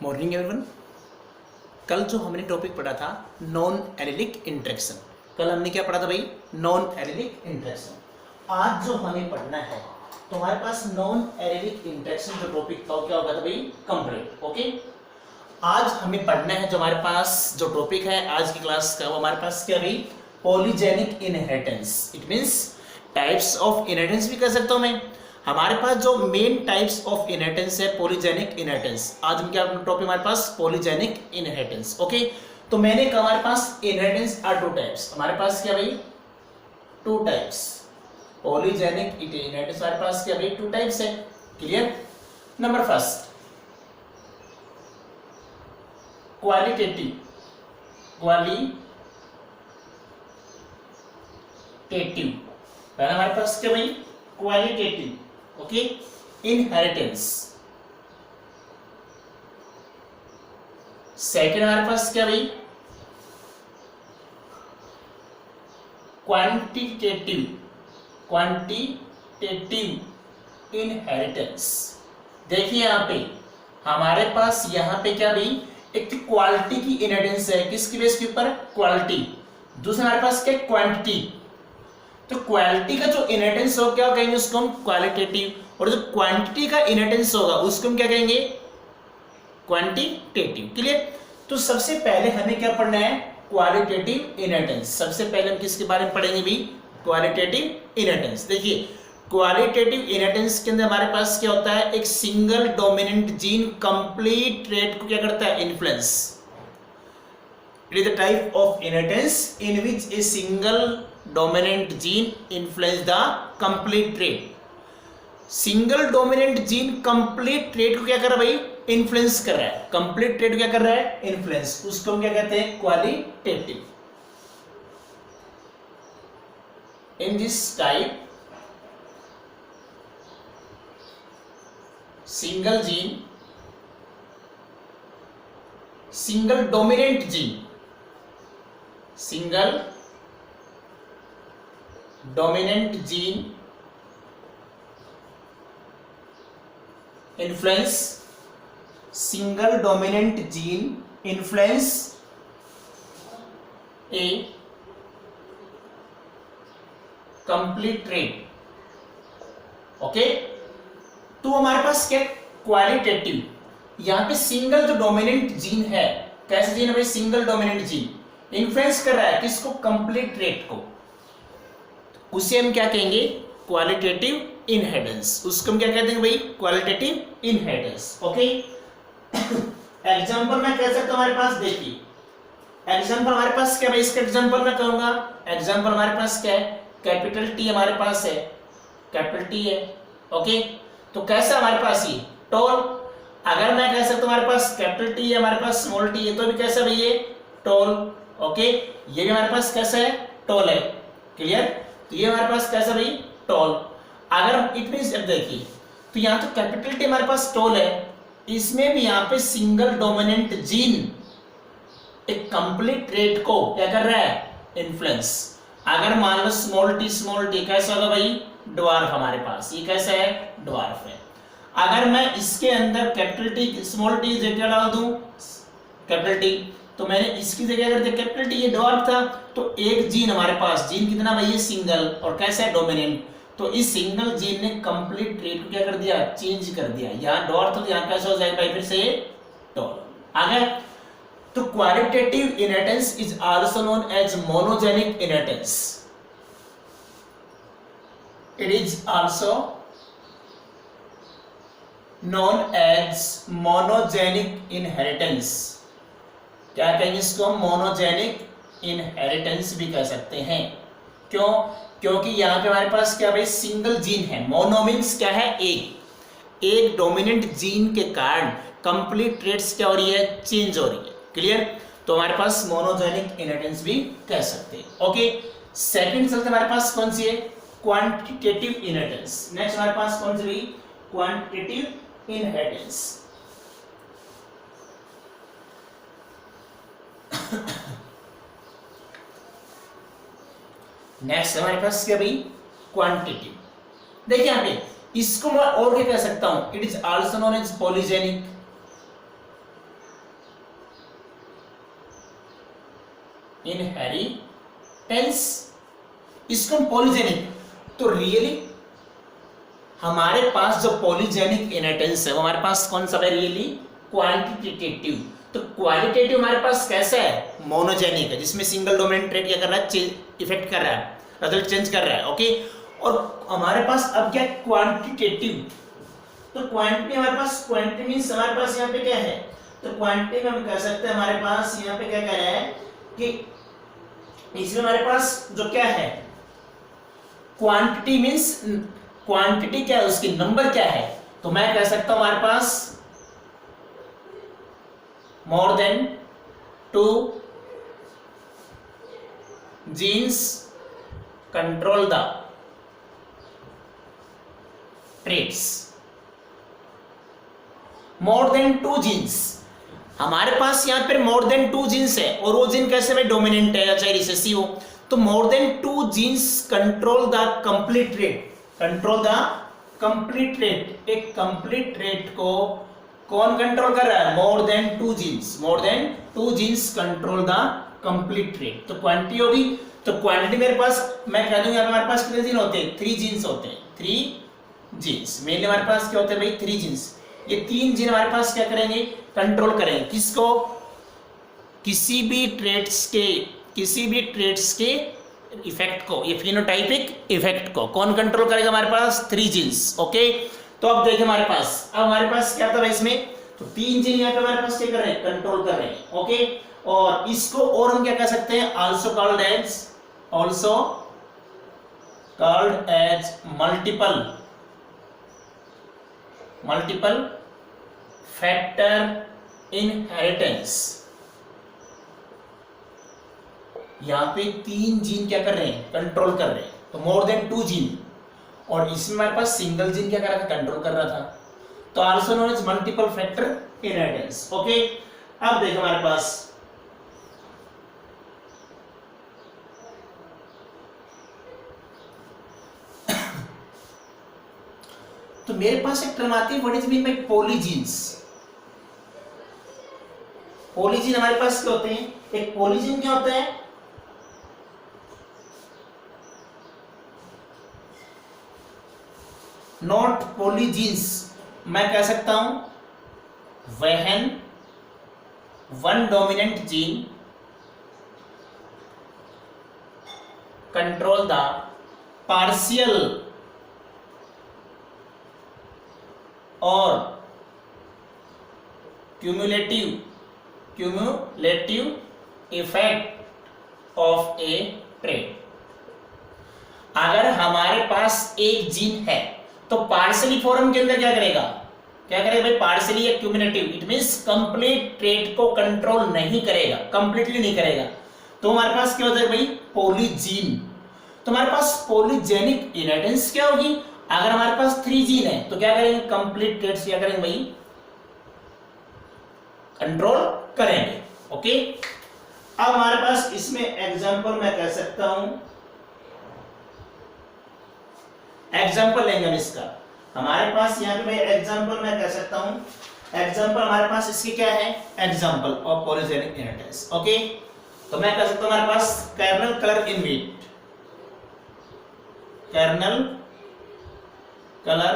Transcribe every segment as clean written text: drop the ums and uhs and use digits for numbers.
Morning everyone. कल जो हमने टॉपिक पढ़ा था नॉन एलिलिक इंटरेक्शन, कल हमने क्या पढ़ा था भाई? Non allylic interaction. आज जो हमें पढ़ना है तो हमारे पास नॉन एलिलिक इंटरेक्शन जो टॉपिक था क्या होगा था भाई? कंप्लीट। ओके, आज हमें पढ़ना है जो हमारे पास जो टॉपिक है आज की क्लास का, वो हमारे पास क्या भाई? Polygenic inheritance. It means types of inheritance भी कह सकता हूं मैं। हमारे पास जो मेन टाइप्स ऑफ इनहेरिटेंस है पॉलीजेनिक इनहेरिटेंस। आज हम क्या टॉपिक हमारे पास? Polygenic inheritance. ओके, तो मैंने कहा हमारे पास इनहेरिटेंस आर टू टाइप्स। हमारे पास क्या भाई? Two types. पॉलीजेनिक इनहेरिटेंस हमारे पास क्या भाई? टू टाइप्स है। क्लियर? नंबर फर्स्ट क्वालिटेटिव पहला हमारे पास क्या भाई? क्वालिटेटिव। Okay, inheritance. सेकेंड हमारे पास क्या भाई? Quantitative inheritance. देखिए यहां पे हमारे पास यहां पे क्या भाई? एक क्वालिटी की इनहेरिटेंस है। किसकी बेस के ऊपर? क्वालिटी। दूसरा हमारे पास क्या? क्वांटिटी। तो क्वालिटी का जो इनहेरिटेंस हो क्या कहेंगे? उसको हम क्वालिटेटिव। और जो क्वांटिटी का इनहेरिटेंस होगा उसको हम क्या कहेंगे? क्वांटिटेटिव। क्लियर? तो सबसे पहले हमें क्या पढ़ना है? Qualitative inheritance. सबसे पहले हम किसके बारे में पढ़ेंगे भी? Qualitative inheritance. देखिए क्वालिटेटिव इनहेरिटेंस के अंदर हमारे पास क्या होता है? एक single dominant gene complete trait को क्या करता है? Influence. It is the type of inheritance in which a single dominant gene influence the complete trait. Single dominant gene complete trait को क्या कर रहा है भाई? इन्फ्लुएंस कर रहा है। कंप्लीट ट्रेट क्या कर रहा है? इन्फ्लुएंस। उसको हम क्या कहते हैं? Qualitative. In this type single gene, single dominant gene, single dominant gene influence, single dominant gene influence A complete trait. Okay, तो हमारे पास क्या? क्वालिटेटिव। यहां पे सिंगल जो डोमिनेंट जीन है, कैसे जीन है भाई? सिंगल डोमिनेंट जीन इन्फ्लुएंस कर रहा है किसको? कंप्लीट ट्रेट को। उसे हम क्या कहेंगे? Qualitative inheritance. उसको हम क्या कहते हैं भाई? Qualitative inheritance. ओके, एग्जांपल मैं कह सकता हूं हमारे पास। देखिए एग्जांपल हमारे पास क्या भाई? इसका एग्जांपल मैं कहूंगा। एग्जांपल हमारे पास क्या है? कैपिटल टी हमारे पास है, कैपिटल टी है। ओके, तो कैसा हमारे पास ये? टॉल। अगर मैं कह सकता हूं हमारे पास कैपिटल टी है, हमारे पास स्मॉल टी है, तो भी कैसा भाई? ये टॉल। ओके, ये भी हमारे पास कैसा है? टॉल है। क्लियर? तो ये हमारे पास कैसा भाई? टॉल। अगर इट मींस अब देखिए, तो यहां तो कैपिटल टी हमारे पास टॉल है, इसमें भी यहां पे सिंगल डोमिनेंट जीन एक कंप्लीट ट्रेट को क्या कर रहा है? इन्फ्लुएंस। अगर मान लो स्मॉल टी कैसा होगा भाई? ड्वार्फ। हमारे पास ये कैसा है? ड्वार्फ है। अगर मैं इसके अंदर कैपिटल टी स्मॉल टी जगह डाल दूं कैपिटल टी, तो मैंने इसकी जगह अगर कैपिटल टी ये ड्वार्फ था, तो एक जीन हमारे पास, जीन कितना भाई? ये सिंगल। और कैसा है? डोमिनेंट। तो इस सिंगल जीन ने कंप्लीट ट्रेट को क्या कर दिया? चेंज कर दिया। यहां ड्वार्फ तो यहां कैसा हो जाएगा भाई? फिर से टॉल आ गया। तो qualitative inheritance is also known as monogenic inheritance. It is also known as monogenic inheritance। क्या कहेंगे इसको? मोनोजेनिक इनहेरिटेंस भी कह सकते हैं। क्यों? क्योंकि यहां पे हमारे पास क्या भाई? सिंगल जीन है। मोनो मीन्स क्या है? एक डोमिनेंट जीन के कारण कंप्लीट ट्रेट्स क्या हो रही है? चेंज हो रही है। क्लियर? तो हमारे पास मोनोजेनिक इनहेरिटेंस भी कह सकते हैं। ओके, सेकंड चलते हमारे पास कौन सी है? Quantitative inheritance. नेक्स्ट हमारे पास कौन सी? Quantitative inheritance. नेक्स्ट हमारे पास क्या भाई? क्वांटिटी। देखिए यहाँ पे इसको मैं और क्या कह सकता हूं? It is also known as polygenic. Inheritance, इसको हम पॉलीजेनिक। तो रियली हमारे पास जो पॉलीजेनिक इनहेरिटेंस है वो हमारे पास कौन सा है? Really quantitative. तो क्वालिटेटिव हमारे पास कैसा है? मोनोजेनिक है, जिसमें सिंगल डोमिनेंट ट्रेट क्या कर रहा है? इफेक्ट कर रहा है, रिजल्ट चेंज कर रहा है। ओके, और हमारे पास अब क्या है? क्वांटिटेटिव। तो क्वांटिटी हमारे पास, क्वांटिटी मींस हमारे पास यहाँ पे क्या है? तो क्वांटिटी में हम कह सकते हैं हमारे पास यहाँ पे क्या कह रहा है कि इसमें हमारे पास जो क्या है? क्वांटिटी मींस क्वांटिटी क्या है? उसकी नंबर क्या है? तो मैं कह सकता हूं हमारे पास more than 2 genes control the traits। More than 2 genes, हमारे पास यहां पर मोर देन 2 genes है, और वो जीन कैसे भाई? डोमिनेंट है या चाहे रिसेसिव हो। तो मोर than 2 genes control the complete trait. Control the complete trait, एक कंप्लीट ट्रेट को कौन कंट्रोल कर रहा है? मोर than 2 genes। More than 2 genes control the complete trait. तो क्वांटिटी होगी, तो क्वांटिटी मेरे पास मैं कह दूंगा हमारे पास कितने जीन होते हैं? 3 genes होते हैं। 3 genes मेनली हमारे पास क्या होते हैं भाई? 3 genes। ये 3 जीन हमारे पास क्या करेंगे? कंट्रोल करेंगे किसको? किसी भी ट्रेट्स के इफेक्ट को, ये फिनोटाइपिक इफेक्ट को कौन कंट्रोल करेगा? हमारे पास 3 जीन्स। ओके, तो अब देखिए हमारे पास, अब हमारे पास क्या था भाई इसमें? तो 3 जीन यहाँ पे हमारे पास क्या कर रहे हैं? कंट्रोल कर रहे हैं। ओके, और इसको और हम क्या कह सकते हैं? Also called as multiple factor inheritance. यहां पे 3 जीन क्या कर रहे हैं? कंट्रोल कर रहे हैं। तो मोर देन 2 जीन, और इसमें हमारे पास सिंगल जीन क्या कर रहा था? कंट्रोल कर रहा था। तो also known as multiple factor inheritance. Okay, अब देखो हमारे पास तो मेरे पास एक टर्म आती है, what is mean by polygenes. Polygene हमारे पास क्या होते हैं? एक पॉलीजीन क्या होता है? नॉट पॉलीजीन्स, मैं कह सकता हूं when one dominant gene control the partial और cumulative effect of a trait. अगर हमारे पास एक जीन है तो पार्शियली फॉर्म के अंदर क्या करेगा? भाई? पार्शियली या cumulative, it means complete trait को कंट्रोल नहीं करेगा, कंप्लीटली नहीं करेगा। तो हमारे पास क्या होता है भाई? पॉलीजीन। तो हमारे पास पॉलीजेनिक इनहेरिटेंस क्या होगी? अगर हमारे पास 3 जीन है तो क्या करेंगे? कंप्लीट ट्रेट्स क्या करेंगे भाई? कंट्रोल करेंगे। ओके, अब हमारे पास इसमें एग्जांपल मैं कह सकता हूं, एग्जांपल लेंगे हम इसका। हमारे पास यहाँ पे भाई एग्जांपल मैं कह सकता हूं, एग्जांपल हमारे पास इसकी क्या है? Example of polygenic inheritance. Okay, तो मैं कह सकता हूं हमारे पास kernel colour in wheat, kernel colour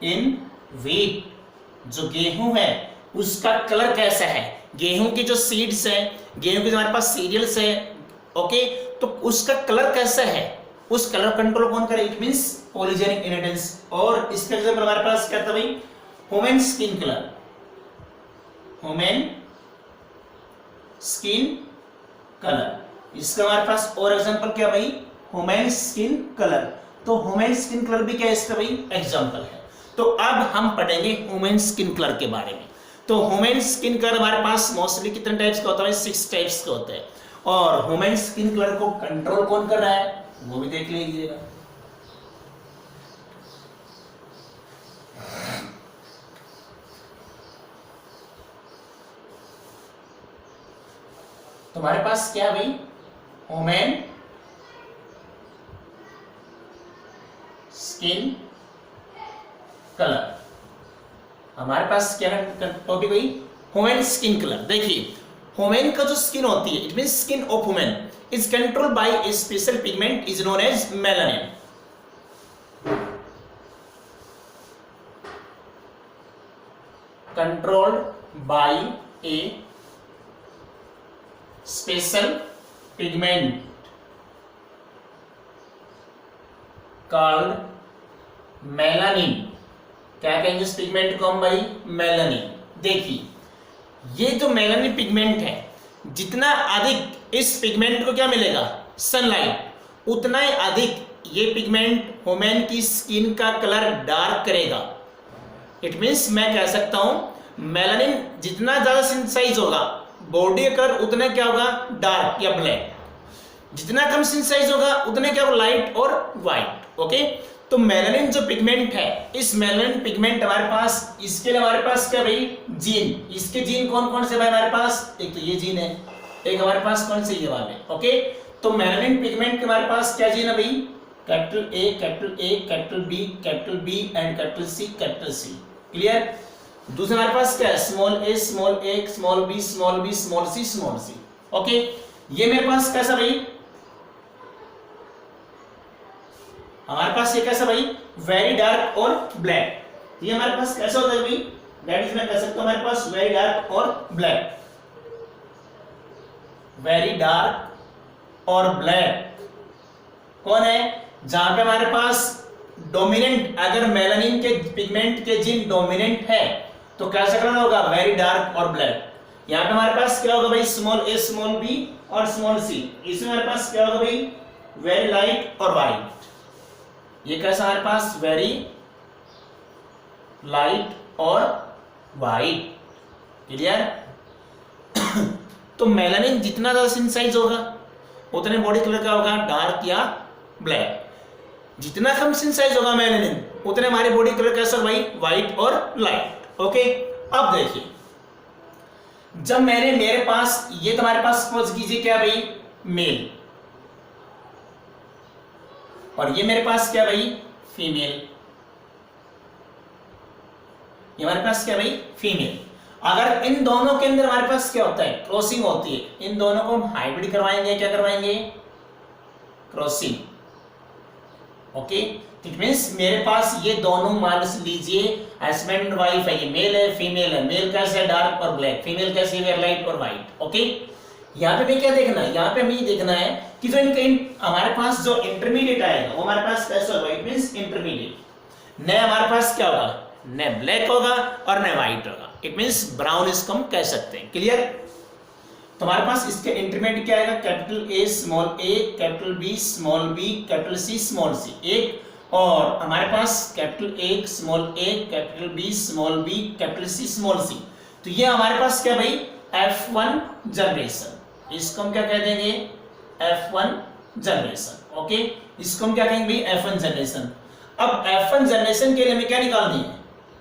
in wheat, जो गेहूं है उसका कलर कैसा है? गेहूं की जो सीड्स है, गेहूं के जो हमारे पास सीरियल्स है, ओके, तो उसका कलर कैसा है? उस कलर कंट्रोल कौन करे? It means polygenic inheritance. और इसका एग्जांपल हमारे पास क्या था भाई? Human skin colour, human skin colour. इसका हमारे पास और एग्जांपल क्या भाई? Human skin colour. तो ह्यूमन स्किन कलर भी क्या इसका भाई? एग्जांपल है। तो अब हम पढ़ेंगे ह्यूमन स्किन कलर के बारे में। तो ह्यूमन स्किन कलर हमारे पास मोस्टली कितने टाइप्स का होता है? 6 टाइप्स का होता है। और ह्यूमन स्किन कलर को कंट्रोल कौन कर रहा है वो भी देख लीजिएगा। तो हमारे पास क्या भाई? Human skin colour. हमारे पास क्या टॉपिक भाई? Human skin colour. देखिए ह्यूमन का जो स्किन होती है, it means skin of human, is controlled by a special pigment is known as melanin. Controlled by a special pigment called melanin. क्या कहेंगे इस पिगमेंट को हम भाई? मेलानिन. देखिए ये जो मेलानिन पिगमेंट है, जितना अधिक इस पिगमेंट को क्या मिलेगा? सनलाइट, उतना ही अधिक ये पिगमेंट ह्यूमन की स्किन का कलर डार्क करेगा. इट मीन्स मैं कह सकता हूं मेलानिन जितना ज्यादा सिंथेसाइज होगा बॉडी का कलर उतना क्या होगा? डार्क या ब्लैक. जितना कम सिंथेसाइज होगा उतने क्या होगा? लाइट और वाइट. ओके, तो मेलानिन जो पिगमेंट है, इस मेलानिन पिगमेंट हमारे पास, इसके लिए हमारे पास क्या भाई? जीन. इसके जीन कौन कौन से भाई हमारे पास? एक तो ये जीन है, एक हमारे पास कौन से? ये वाले. ओके, तो मेलानिन पिगमेंट के हमारे पास क्या जीन है भाई? Capital A, capital A, capital B and capital C. Clear? दूसरा हमारे पास क्या है? Small A, small B, small C. Okay, ये मेरे पास कैसा भाई? हमारे पास ये कैसा भाई? वेरी डार्क और ब्लैक. ये हमारे पास कैसा होता है भाई? दैट इज मैं कह सकता हूं हमारे पास वेरी डार्क और ब्लैक. वेरी डार्क और ब्लैक कौन है? जहां पे हमारे पास डोमिनेंट, अगर मेलानिन के पिगमेंट के जीन डोमिनेंट है तो कैसा कलर होगा? वेरी डार्क और ब्लैक. यहां पे हमारे पास क्या होगा भाई? स्मॉल ए, स्मॉल बी और स्मॉल सी. इसमें हमारे पास क्या होगा भाई? वेरी लाइट और वाइट. ये कैसा हमारे पास? वेरी लाइट और वाइट. क्लियर? तो मेलानिन जितना ज्यादा सिंथेसाइज होगा उतने बॉडी कलर का होगा? डार्क या ब्लैक. जितना कम सिंथेसाइज होगा मेलानिन उतने हमारी बॉडी कलर कैसा भाई? वाइट और लाइट. ओके, अब देखिए जब मेरे पास ये तुम्हारे पास सपोज कीजिए क्या भाई? मेल, और ये मेरे पास क्या भाई? फीमेल. ये हमारे पास क्या भाई? फीमेल. अगर इन दोनों के अंदर हमारे पास क्या होता है? क्रॉसिंग होती है. इन दोनों को हम हाइब्रिड करवाएंगे. क्या करवाएंगे? क्रॉसिंग. ओके, इट मींस मेरे पास ये दोनों मान लीजिए हस्बैंड एंड वाइफ है. ये मेल है, फीमेल है. मेल कैसे है? डार्क और ब्लैक. फीमेल कैसे है? लाइट और वाइट. ओके, यहाँ पे हमें क्या देखना है? यहाँ पे हमें ये देखना है कि जो इनका हमारे पास जो इंटरमीडिएट आएगा वो हमारे पास कैसा होगा? It means intermediate. न हमारे पास क्या होगा? न ब्लैक होगा और न वाइट होगा. इट मींस ब्राउन इसको हम कह सकते हैं. क्लियर? तो हमारे पास इसके इंटरमीडिएट क्या आएगा? Capital A, small A, capital B, small B, capital C, small C. एक और हमारे पास capital A, small A, capital B, small B, capital C, small C. तो ये हमारे पास क्या भाई? F1 generation. इसको हम क्या कह देंगे? F1 generation. ओके, इसको हम क्या कहेंगे भाई? F1 generation. अब F1 जनरेशन के लिए हमें क्या निकालनी है?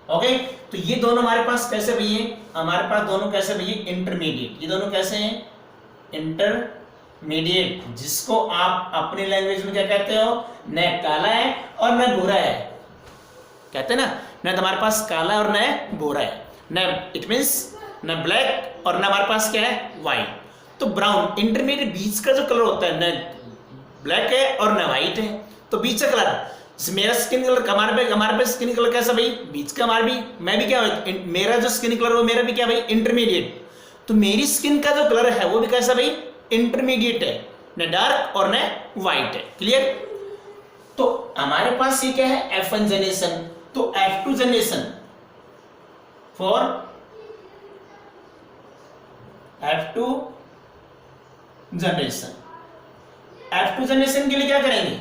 ओके, तो ये दोनों हमारे पास कैसे भैया? हमारे पास दोनों कैसे भैया? इंटरमीडिएट. ये दोनों कैसे हैं? इंटरमीडिएट, जिसको आप अपनी लैंग्वेज में क्या कहते हो? न काला है और न भूरा है. कहते हैं ना, न तुम्हारे पास काला और न भूरा है. न इट मींस न ब्लैक और न हमारे पास क्या है? व्हाइट. तो ब्राउन इंटरमीडिएट बीच का जो कलर होता है न ब्लैक है और न व्हाइट है. तो बीच का कलर, मेरा स्किन कलर हमारे पे स्किन कलर कैसा भाई? बीच का. हमारा भी, मैं भी क्या, मेरा जो स्किन कलर वो मेरा भी क्या भाई? इंटरमीडिएट. तो मेरी स्किन का जो कलर है वो भी कैसा भाई? इंटरमीडिएट है. न डार्क और न व्हाइट है. क्लियर? तो हमारे पास ये क्या है? F1 generation. तो F2 generation for F2 generation. F2 generation के लिए क्या करेंगे?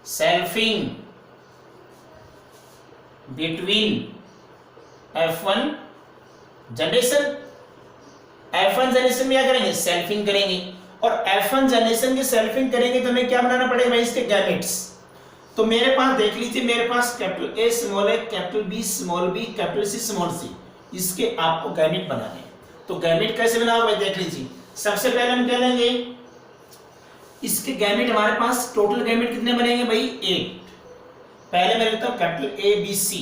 Selfing between F1 generation. F1 generation में क्या करेंगे? सेल्फिंग करेंगे. और F1 जनरेशन की सेल्फिंग करेंगे तो हमें क्या बनाना पड़ेगा भाई? इसके गैमेट्स. तो मेरे पास देख लीजिए, मेरे पास capital A, small A, capital B, small B, capital C, small C. इसके आपको गैमेट बनाने. तो गैमेट कैसे बनाओगे देख लीजिए. सबसे पहले हम क्या लेंगे? इसके गैमेट हमारे पास टोटल गैमेट कितने बनेंगे भाई? 8. पहले मैं लिखता हूं capital A B C.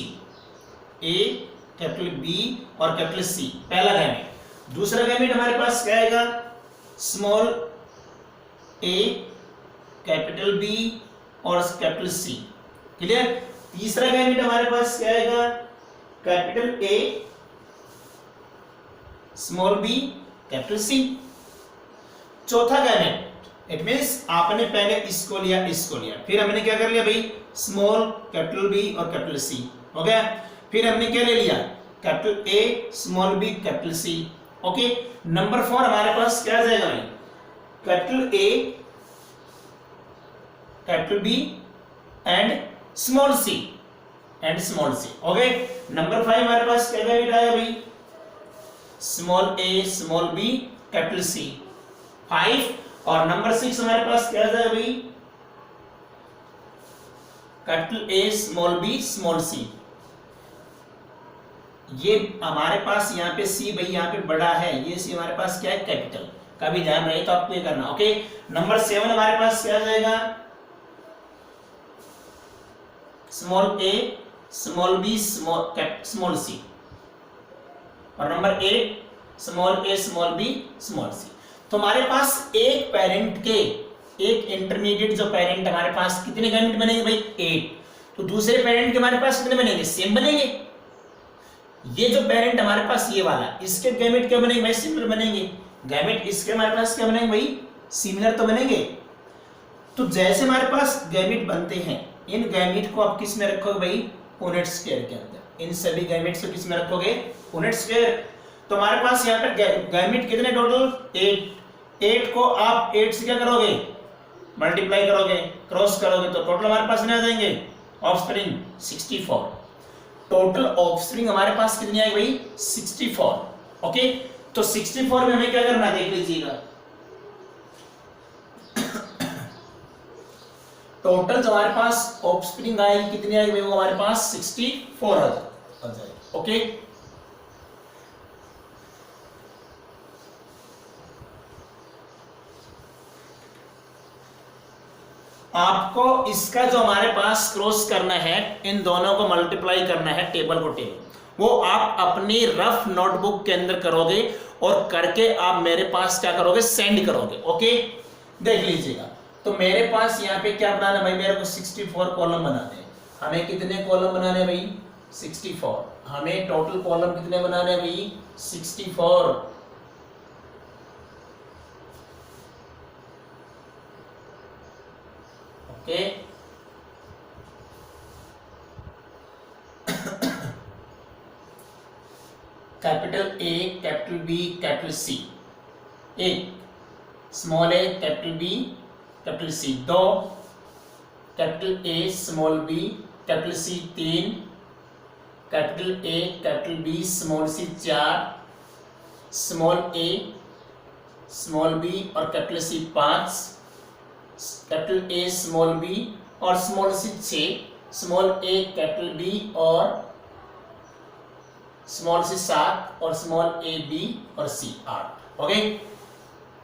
A, capital B और कैपिटल सी, पहला गैमेट. दूसरा गैमेट हमारे पास क्या आएगा? स्मॉल ए, कैपिटल बी और कैपिटल सी। क्लियर। तीसरा गैमेट हमारे पास क्या आएगा, capital A, small B, capital C. चौथा गैमेट, इट मींस आपने पहले इसको लिया, इसको लिया, फिर हमने क्या कर लिया भाई, स्मॉल, कैपिटल बी और कैपिटल सी, हो गया। फिर हमने क्या ले लिया, capital A, small B, capital C. Okay, number 4 हमारे पास क्या आ जाएगा भाई, capital A, capital B and small C, and small C. Okay, number 5 हमारे पास क्या गैमेट आया भाई, small A, small B, capital C, 5। और नंबर 6 हमारे पास क्या जाएगा भाई, capital A, small B, small सी। ये हमारे पास यहाँ पे सी भाई यहाँ पे बड़ा है, ये सी हमारे पास क्या है, कैपिटल का भी ध्यान रहे तो आपको ये करना। ओके, नंबर 7 हमारे पास क्या जाएगा, small A, small B, small C. और number 8 small A, small B, small C. तो हमारे पास एक पेरेंट के, एक इंटरमीडिएट जो पेरेंट हमारे पास कितने गैमेट बनेंगे भाई, 8। तो दूसरे पेरेंट के हमारे पास कितने बनेंगे, सेम बनेंगे। ये जो पेरेंट हमारे पास ये वाला, इसके गैमेट क्या बनेंगे भाई, सिमिलर बनेंगे। गैमेट इसके हमारे पास क्या बनेंगे भाई, सिमिलर तो बनेंगे। तो जैसे हमारे पास गैमेट बनते हैं, इन गैमेट को आप किस में रखोगे भाई, पुनेट स्क्वायर के अंदर। इन सभी गैमेट्स को किस में रखोगे, पुनेट स्क्वायर। तो हमारे पास यहाँ पर गैमेट कितने टोटल, 8 को आप 8 से क्या करोगे, मल्टीप्लाई करोगे, क्रॉस करोगे, तो टोटल हमारे पास कितने आ जाएंगे, ऑफस्प्रिंग 64। टोटल ऑफस्प्रिंग हमारे पास कितनी आएगी भाई, 64। ओके, तो 64 में हमें क्या करना है, देख लीजिएगा। टोटल जो हमारे पास ऑफस्प्रिंग आएगी कितनी आएगी भाई, वो हमारे पास 64 आ जाएगी। ओके, आपको इसका जो हमारे पास क्रॉस करना है, इन दोनों को मल्टीप्लाई करना है टेबल को टेबल, वो आप अपनी रफ नोटबुक के अंदर करोगे और करके आप मेरे पास क्या करोगे, सेंड करोगे। ओके, देख लीजिएगा। तो मेरे पास यहाँ पे क्या बनाना भाई, मेरे को 64 कॉलम बनाने हैं। हमें कितने कॉलम बनाने हैं भाई, 64। हमें टोटल कॉलम कितने बनाने हैं भाई, 64। Okay, capital A, capital B, capital C 1, small A, capital B, capital C 2, capital A, small B, capital C 3, capital A, capital B, small C 4, small A, small B और capital C 5, capital A, small B और small C 6, small A, capital B और small C 7 और small ए, B और सी 8। Okay,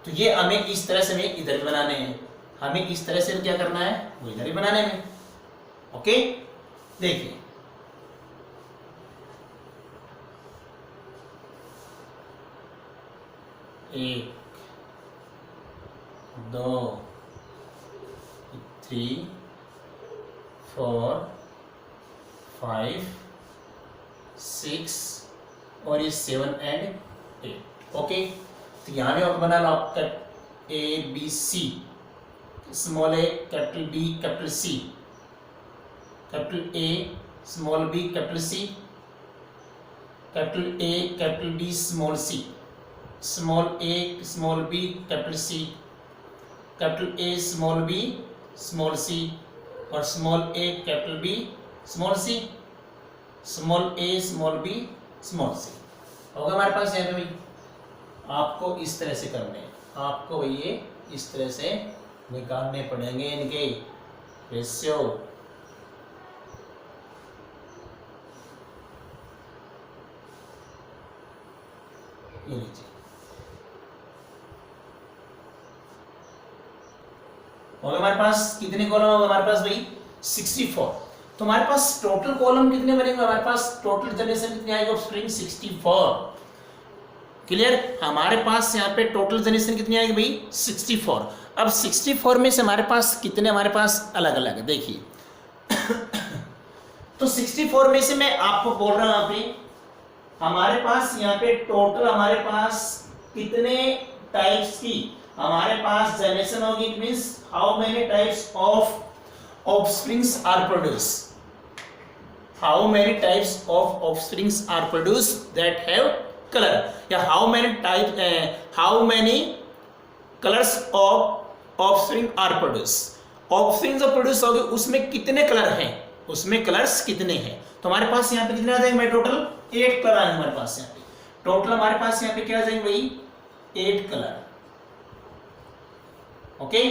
तो ये हमें इस तरह से हमें इधर बनाने हैं, हमें इस तरह से क्या करना है, वो इधर ही बनाने में। ओके, देखिए 1 2 3 4 5 6 और ये 7 एंड 8। ओके, तो यहाँ में बना लो आपका A B C, small A, capital B, capital C, capital A, small B, capital C, capital A, capital B, small C, small A, small B, capital C, capital A, small B, small C और small A, capital B, small C, small A, small B, small C. होगा हमारे पास यहाँ पे भाई, आपको इस तरह से करने हैं, आपको भाई ये इस तरह से निकालने पड़ेंगे इनके रेशियो। ये लीजिए, और हमारे पास कितने कॉलम होगा हमारे पास भाई, 64। तो हमारे पास टोटल कॉलम कितने बनेंगे, हमारे पास टोटल जनरेशन कितनी आएगी ऑफ स्प्रिंग, 64। क्लियर। हमारे पास यहाँ पे टोटल जनरेशन कितनी आएगी भाई 64। अब 64 में से हमारे पास कितने हमारे पास अलग अलग है देखिए। तो 64 में से मैं आपको बोल रहा हूं यहाँ पे हमारे पास यहाँ पे टोटल हमारे पास कितने टाइप्स की हमारे पास जनरेशन होगी। It means how many types of offsprings are produce, how many types of offsprings are produce that have colour, या how many colours of offspring are produce. Offspring जो प्रोड्यूस होगी उसमें कितने कलर हैं, उसमें कलर्स कितने हैं। तो हमारे पास यहाँ पे कितने आ जाएंगे भाई, टोटल 8 कलर आएंगे हमारे पास यहाँ पे। टोटल हमारे पास यहाँ पे क्या आ जाएंगे भाई 8 कलर। ओके,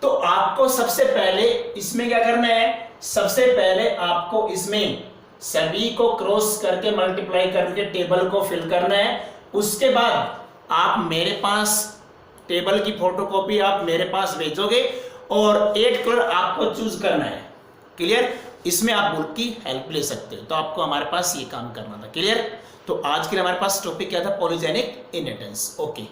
तो आपको सबसे पहले इसमें क्या करना है, सबसे पहले आपको इसमें सभी को क्रॉस करके मल्टीप्लाई करके टेबल को फिल करना है। उसके बाद आप मेरे पास टेबल की फोटोकॉपी आप मेरे पास भेजोगे और 8 कलर आपको चूज करना है। क्लियर, इसमें आप बुक की हेल्प ले सकते हो। तो आपको हमारे पास ये काम करना था। क्लियर, तो आज के लिए हमारे पास टॉपिक क्या था, पॉलीजेनिक इनहेरिटेंस। ओके।